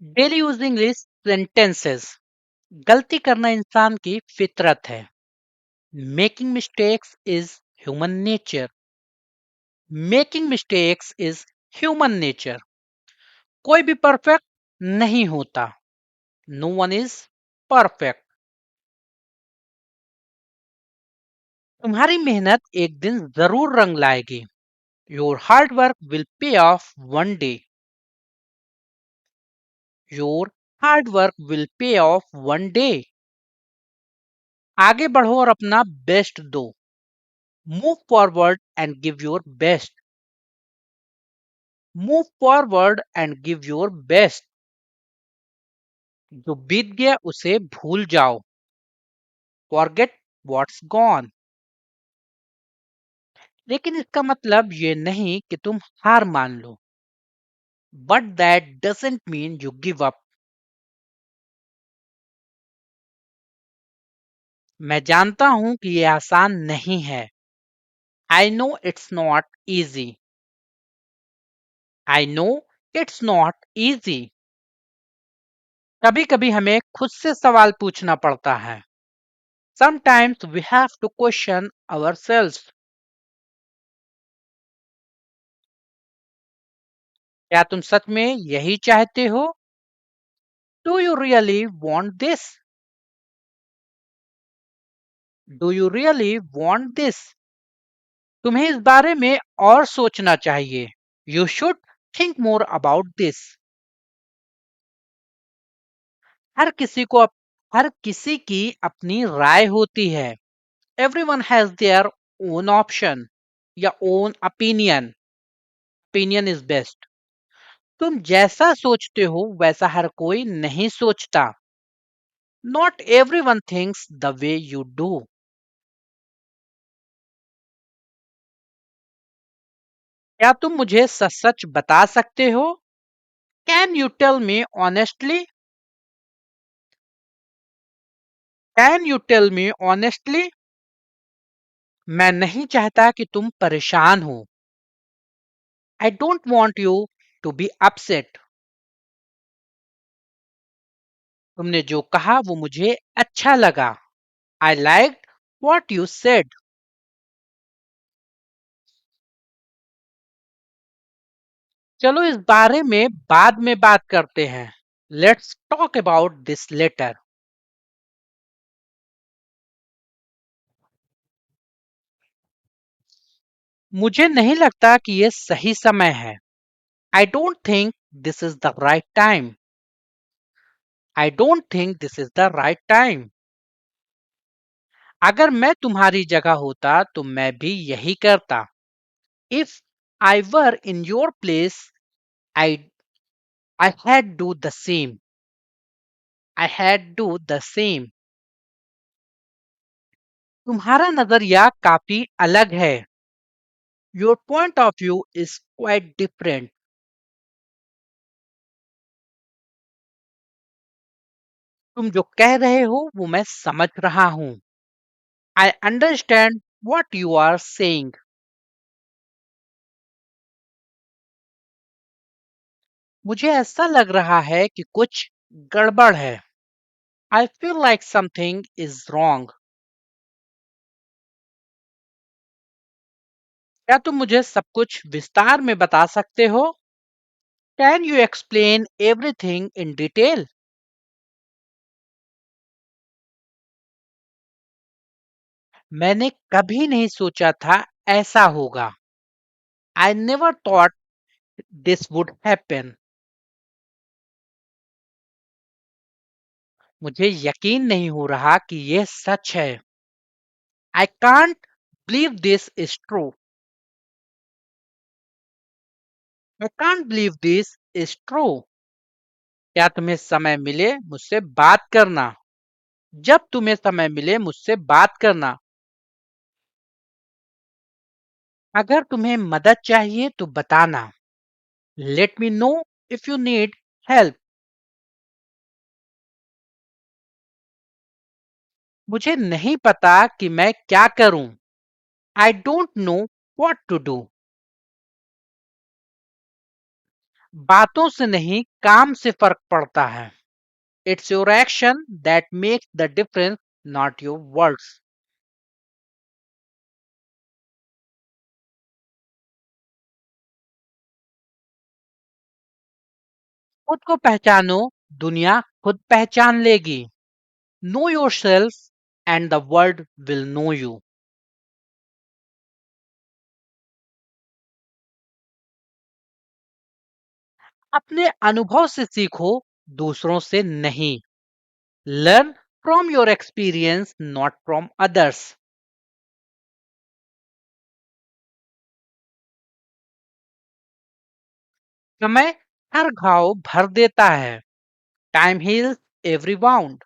Daily use English sentences. गलती करना इंसान की फितरत है। Making mistakes is human nature. Making mistakes is human nature. कोई भी परफेक्ट नहीं होता। No one is perfect. तुम्हारी मेहनत एक दिन जरूर रंग लाएगी। Your hard work will pay off one day. Your hard work will pay off one day. आगे बढ़ो और अपना बेस्ट दो। Move forward and give your best. Move forward and give your best. जो बीत गया उसे भूल जाओ। Forget what's gone. लेकिन इसका मतलब ये नहीं कि तुम हार मान लो। But that doesn't mean you give up. मैं जानता हूं कि ये आसान नहीं है। I know it's not easy. I know it's not easy. कभी कभी हमें खुद से सवाल पूछना पड़ता है। Sometimes we have to question ourselves. क्या तुम सच में यही चाहते हो? Do you really want this? Do you really want this? तुम्हें इस बारे में और सोचना चाहिए। You should think more about this. हर किसी को हर किसी की अपनी राय होती है। Everyone has their own option या own opinion. Opinion is best. तुम जैसा सोचते हो वैसा हर कोई नहीं सोचता। Not everyone thinks the way you do. क्या तुम मुझे सच सच बता सकते हो? Can you tell me honestly? Can you tell me honestly? मैं नहीं चाहता कि तुम परेशान हो। I don't want you to be upset. तुमने जो कहा वो मुझे अच्छा लगा। I liked what you said. चलो इस बारे में बाद में बात करते हैं। Let's talk about this later. मुझे नहीं लगता कि ये सही समय है। I don't think this is the right time. I don't think this is the right time. अगर मैं तुम्हारी जगह होता तो मैं भी यही करता। If I were in your place, I I had do the same. I had do the same. तुम्हारा नजरिया काफी अलग है। Your point of view is quite different. तुम जो कह रहे हो वो मैं समझ रहा हूँ। I understand what you are saying. मुझे ऐसा लग रहा है कि कुछ गड़बड़ है। I feel like something is wrong. क्या तुम मुझे सब कुछ विस्तार में बता सकते हो? Can you explain everything in detail? मैंने कभी नहीं सोचा था ऐसा होगा। I never thought this would happen. मुझे यकीन नहीं हो रहा कि ये सच है। I can't believe this is true. I can't believe this is true. क्या तुम्हें समय मिले मुझसे बात करना। जब तुम्हें समय मिले मुझसे बात करना। अगर तुम्हें मदद चाहिए तो बताना। Let me know if you need help. मुझे नहीं पता कि मैं क्या करूं। I don't know what to do. बातों से नहीं, काम से फर्क पड़ता है। It's your action that makes the difference, not your words. खुद को पहचानो, दुनिया खुद पहचान लेगी। Know yourself and the world will know you. अपने अनुभव से सीखो, दूसरों से नहीं। Learn from your experience, not from others. समय हर घाव भर देता है। Time heals every bound.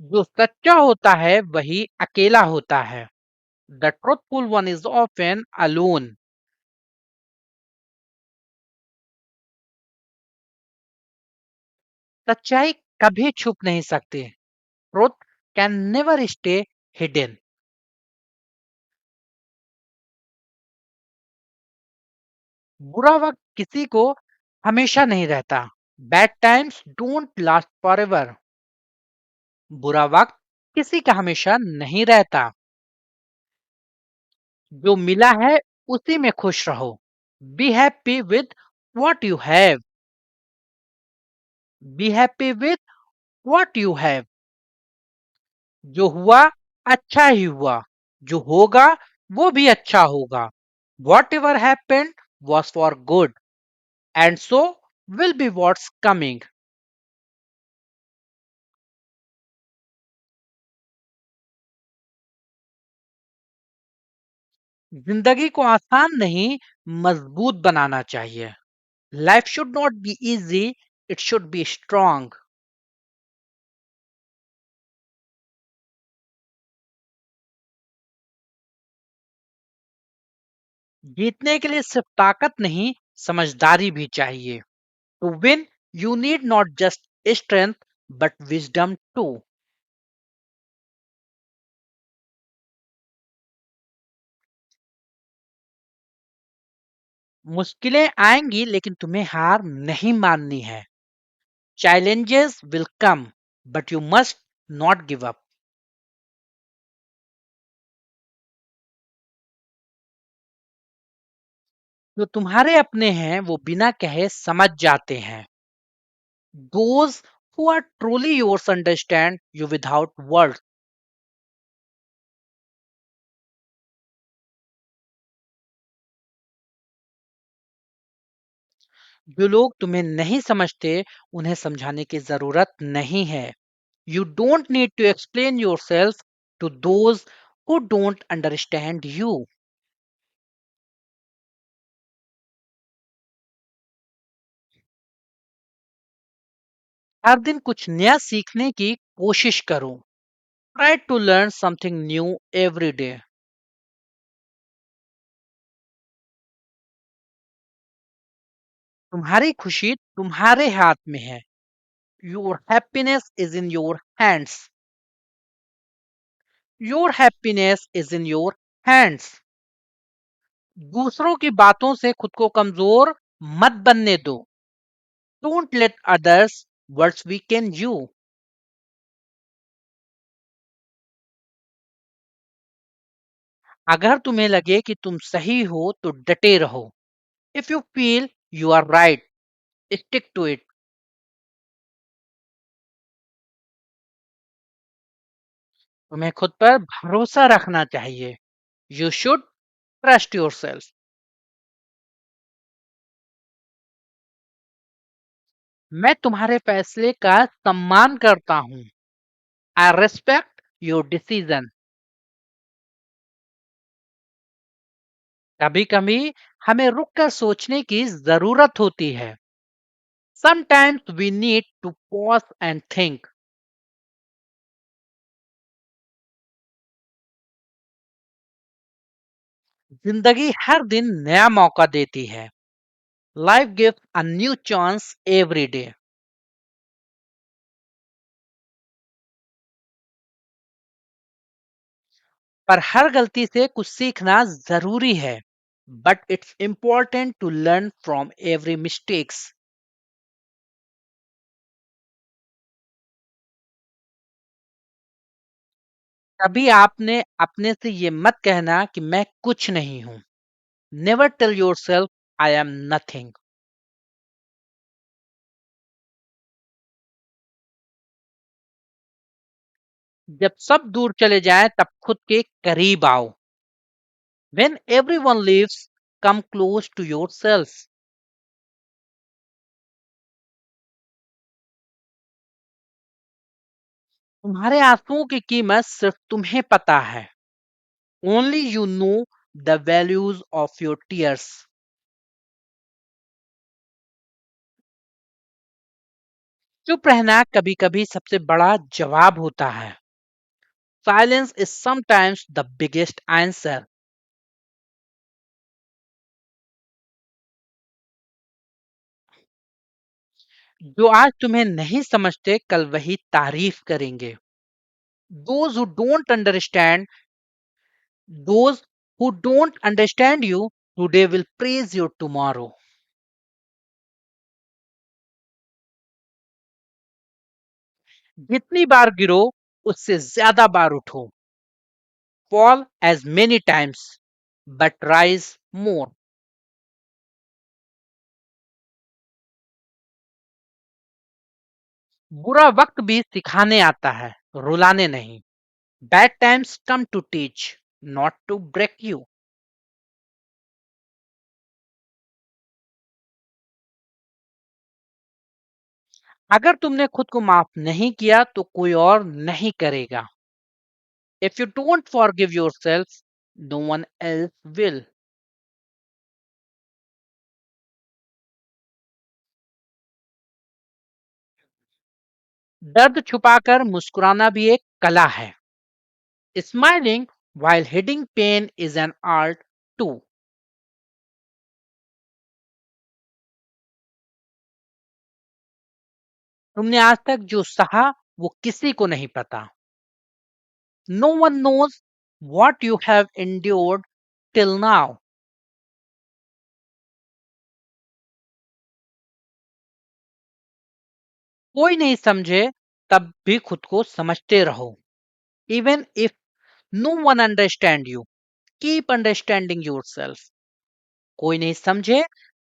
जो सच्चा होता है वही अकेला होता है। The truthful one is often alone. सच्चाई कभी छुप नहीं सकती। Truth can never stay hidden. बुरा वक्त किसी को हमेशा नहीं रहता। Bad times don't last for ever. बुरा वक्त किसी का हमेशा नहीं रहता। जो मिला है उसी में खुश रहो। Be happy with what you have. Be happy with what you have. जो हुआ अच्छा ही हुआ, जो होगा वो भी अच्छा होगा। Whatever happened was for good, and so will be what's coming. जिंदगी को आसान नहीं, मजबूत बनाना चाहिए। Life should not be easy, it should be strong. जीतने के लिए सिर्फ ताकत नहीं, समझदारी भी चाहिए। To win you need not just strength but wisdom too. मुश्किलें आएंगी लेकिन तुम्हें हार नहीं माननी है। Challenges will come, but you must not give up. जो तुम्हारे अपने हैं वो बिना कहे समझ जाते हैं। Those who are truly yours understand you without words. जो लोग तुम्हें नहीं समझते उन्हें समझाने की जरूरत नहीं है। You don't need to explain yourself to those who don't understand you. हर दिन कुछ नया सीखने की कोशिश करो। Try to learn something new every day. तुम्हारी खुशी तुम्हारे हाथ में है। Your happiness is in your hands. Your happiness is in your hands. दूसरों की बातों से खुद को कमजोर मत बनने दो। Don't let others words weaken you. अगर तुम्हें लगे कि तुम सही हो तो डटे रहो। If you feel you are right, stick to it. तुम्हें खुद पर भरोसा रखना चाहिए। You should trust yourself. मैं तुम्हारे फैसले का सम्मान करता हूँ। I respect your decision. कभी कभी हमें रुक कर सोचने की जरूरत होती है। Sometimes we need to pause and think. जिंदगी हर दिन नया मौका देती है। Life gives a new chance every day. पर हर गलती से कुछ सीखना जरूरी है। but it's important to learn from every mistakes. कभी आपने अपने से ये मत कहना कि मैं कुछ नहीं हूं. Never tell yourself I am nothing. जब सब दूर चले जाएं तब खुद के करीब आओ. When everyone leaves, come close to yourself. तुम्हारे आंसुओं की कीमत सिर्फ तुम्हें पता है. Only you know the values of your tears. चुप रहना कभी कभी सबसे बड़ा जवाब होता है. Silence is sometimes the biggest answer. जो आज तुम्हें नहीं समझते कल वही तारीफ करेंगे. Those who don't understand, those who don't understand you today will praise you tomorrow. जितनी बार गिरो उससे ज्यादा बार उठो. Fall as many times but rise more. बुरा वक्त भी सिखाने आता है, रुलाने नहीं. Bad times come to teach, not to break you. अगर तुमने खुद को माफ नहीं किया तो कोई और नहीं करेगा. If you don't forgive yourself, no one else will. दर्द छुपाकर मुस्कुराना भी एक कला है. Smiling while hiding pain is an art too. तुमने आज तक जो सहा वो किसी को नहीं पता. No one knows what you have endured till now. कोई नहीं समझे तब भी खुद को समझते रहो. Even if no one understand you, keep understanding yourself. कोई नहीं समझे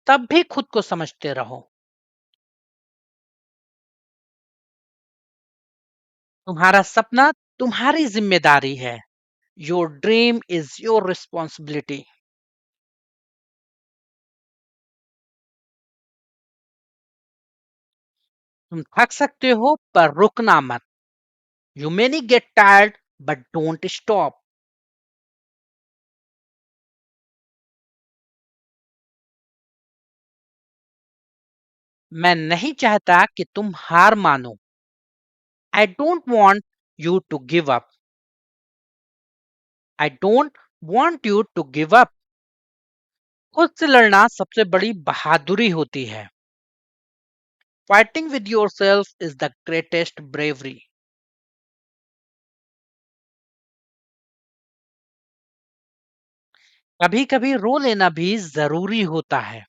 तब भी खुद को समझते रहो. तुम्हारा सपना तुम्हारी जिम्मेदारी है. Your dream is your responsibility. तुम थक सकते हो पर रुकना मत. You may get tired but don't stop. मैं नहीं चाहता कि तुम हार मानो. I don't want you to give up. I don't want you to give up. खुद से लड़ना सबसे बड़ी बहादुरी होती है. Fighting with yourself is the greatest bravery. कभी कभी रो लेना भी जरूरी होता है.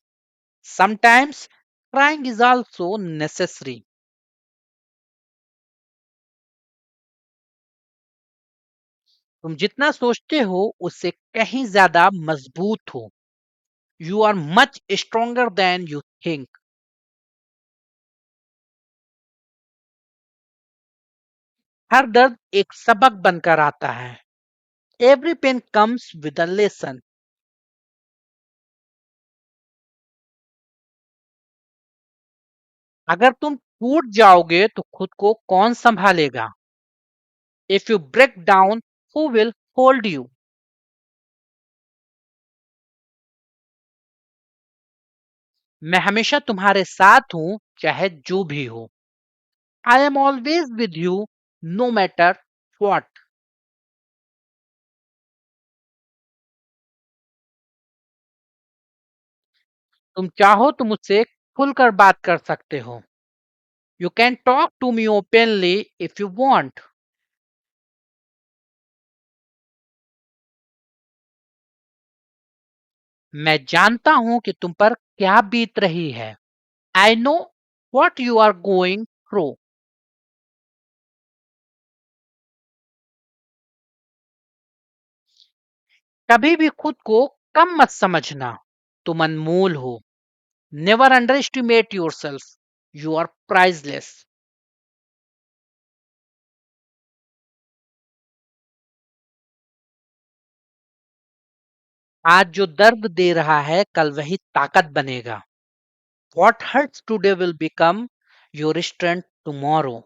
Sometimes crying is also necessary. तुम जितना सोचते हो उससे कहीं ज्यादा मजबूत हो. You are much stronger than you think. हर दर्द एक सबक बनकर आता है. Every pain comes with a lesson. अगर तुम टूट जाओगे तो खुद को कौन संभालेगा. If you break down, who will hold you? मैं हमेशा तुम्हारे साथ हूं चाहे जो भी हो. I am always with you no matter what. तुम चाहो तो मुझसे खुलकर बात कर सकते हो. You can talk to me openly if you want. मैं जानता हूं कि तुम पर क्या बीत रही है। I no what you are going through. कभी भी खुद को कम मत समझना। तुम अनमोल हो। Never underestimate yourself. You are priceless. आज जो दर्द दे रहा है कल वही ताकत बनेगा। What hertz today will become your strength tomorrow.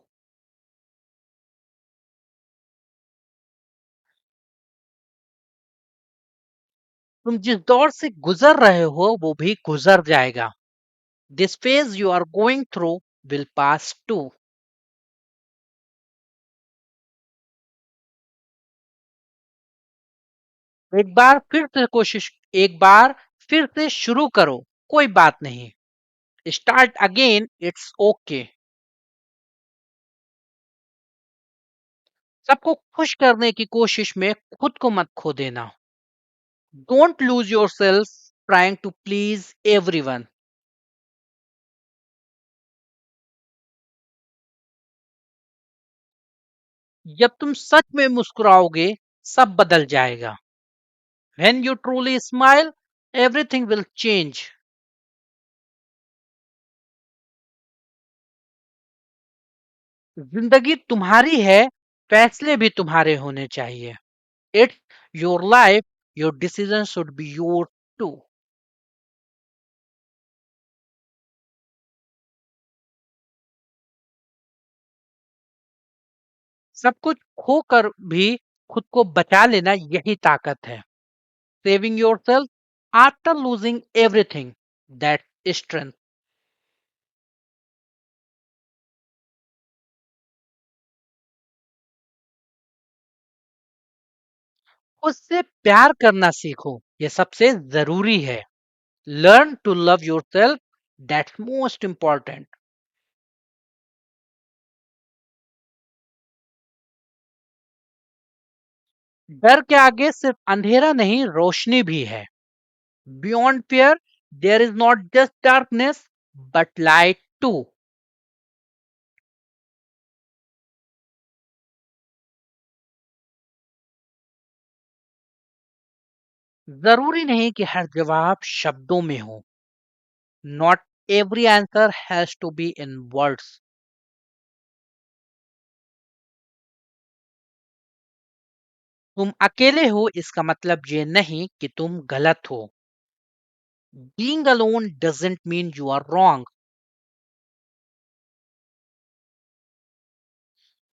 तुम जिस दौर से गुजर रहे हो वो भी गुजर जाएगा। This phase you are going through will pass too. एक बार फिर से कोशिश एक बार फिर से शुरू करो। कोई बात नहीं। Start again it's okay. सबको खुश करने की कोशिश में खुद को मत खो देना। Don't lose yourself trying to please everyone. जब तुम सच में मुस्कुराओगे सब बदल जाएगा। When you truly smile, everything will change. जिंदगी तुम्हारी है, फैसले भी तुम्हारे होने चाहिए। It's your life, your decision should be your too. सब कुछ खोकर भी खुद को बचा लेना यही ताकत है। Saving yourself after losing everything, that strength. उससे प्यार करना सीखो, ये सबसे जरूरी है। Learn to love yourself, that's most important. डर के आगे सिर्फ अंधेरा नहीं रोशनी भी है। Beyond fear there is not just darkness but light too. जरूरी नहीं कि हर जवाब शब्दों में हो। Not every answer has to be in words. तुम अकेले हो इसका मतलब ये नहीं कि तुम गलत हो। Being alone doesn't mean you are wrong.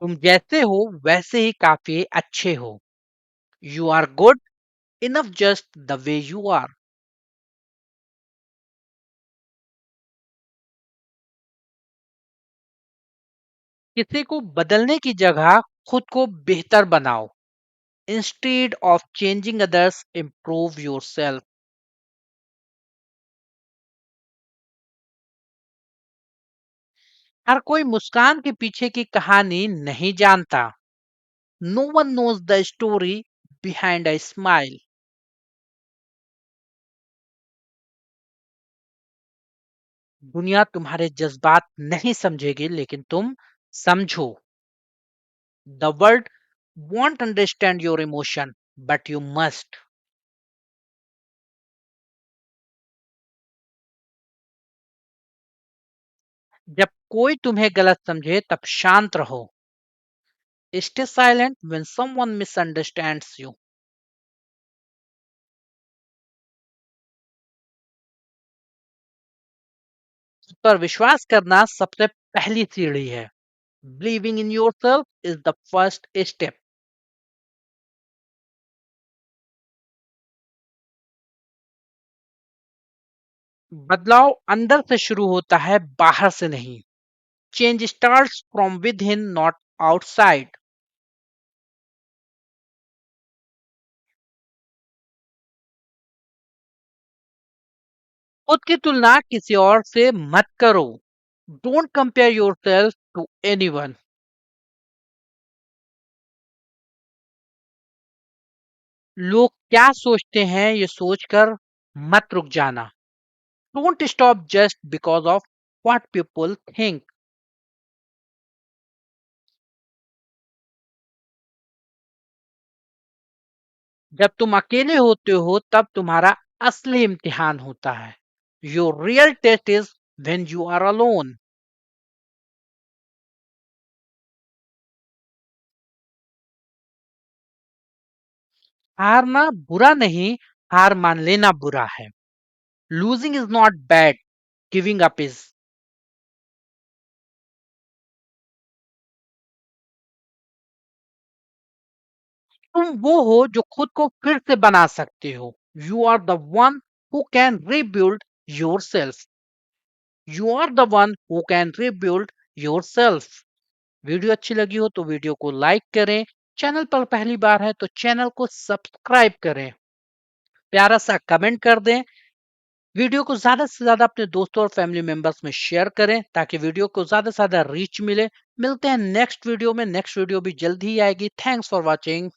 तुम जैसे हो वैसे ही काफी अच्छे हो। You are good enough just the way you are. किसी को बदलने की जगह खुद को बेहतर बनाओ। Instead of changing others, improve yourself. हर कोई मुस्कान के पीछे की कहानी नहीं जानता। No one knows the story behind a smile. दुनिया तुम्हारे जज्बात नहीं समझेगी लेकिन तुम समझो। The world won't understand your emotion, but you must. जब कोई तुम्हें गलत समझे तब शांत रहो। Stay silent when someone misunderstands you. खुद पर विश्वास करना सबसे पहली सीढ़ी है। Believing in yourself is the first step. बदलाव अंदर से शुरू होता है बाहर से नहीं। Change starts from within not outside. खुद की तुलना किसी और से मत करो। Don't compare yourself to anyone. लोग क्या सोचते हैं ये सोचकर मत रुक जाना. Don't stop just because of what people think. जब तुम अकेले होते हो तब तुम्हारा असली इम्तिहान होता है. Your real test is when you are alone. हारना बुरा नहीं, हार मान लेना बुरा है. Losing is not bad, giving up is. तुम वो हो जो खुद को फिर से बना सकते हो. You are the one who can rebuild yourself. You are the one who can rebuild yourself. Video अच्छी लगी हो तो वीडियो को लाइक करें. चैनल पर पहली बार है तो चैनल को सब्सक्राइब करें. प्यारा सा कमेंट कर दें. वीडियो को ज्यादा से ज्यादा अपने दोस्तों और फैमिली मेंबर्स में शेयर करें ताकि वीडियो को ज्यादा से ज्यादा रीच मिले. मिलते हैं नेक्स्ट वीडियो में. नेक्स्ट वीडियो भी जल्द ही आएगी. Thanks for watching.